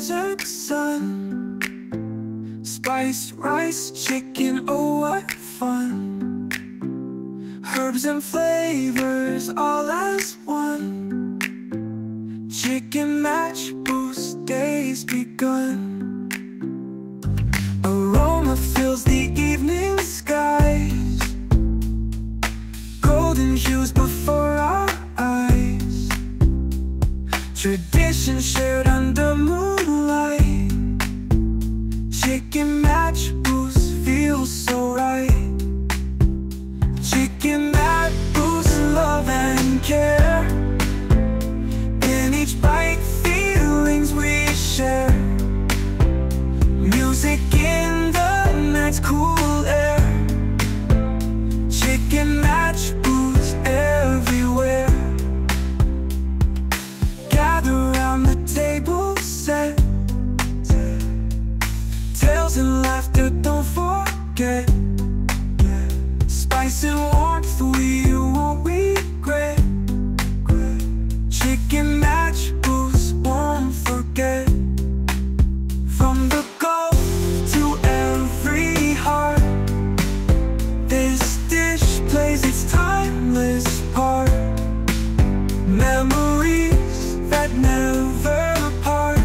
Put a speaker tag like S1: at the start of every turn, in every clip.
S1: desert sun. Spiced rice, chicken, oh what fun. Herbs and flavors all as one. Chicken MACHBOOS, days begun. Aroma fills the evening skies. Golden hues before our eyes. Tradition shared under moonlight. Chicken MACHBOOS feels so right. Chicken MACHBOOS, love and care. In each bite, feelings we share. Music in the night's cool air. Chicken MACHBOOS everywhere. Gather round the table set. Tales and laughter, don't forget. Spice and warmth we won't regret. Chicken MACHBOOS won't forget. From the Gulf to every heart, this dish plays its timeless part. Memories that never part.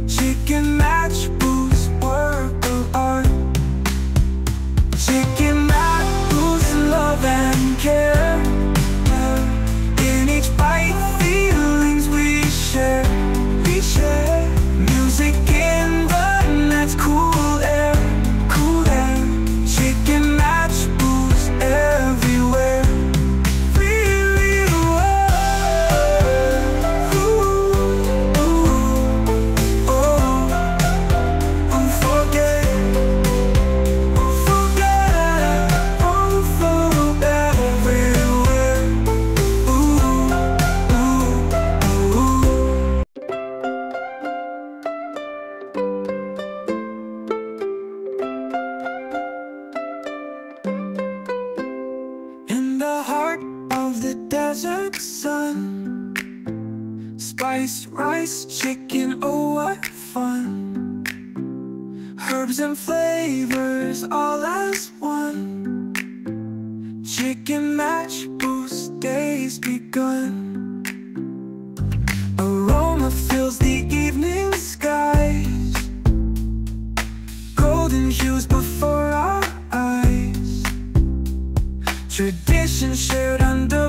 S1: Chicken MACHBOOS, work of art. Chicken MACHBOOS, love and care. In each bite, feelings we share. We share. Music in the night's cool air. Cool air. Chicken MACHBOOS everywhere. Really forget. In the heart of the desert sun. Spiced rice, chicken, oh what fun. Herbs and flavors all as one. Chicken MACHBOOS, days begun. Aroma fills the evening skies. Golden hues before our eyes. Tradition shared under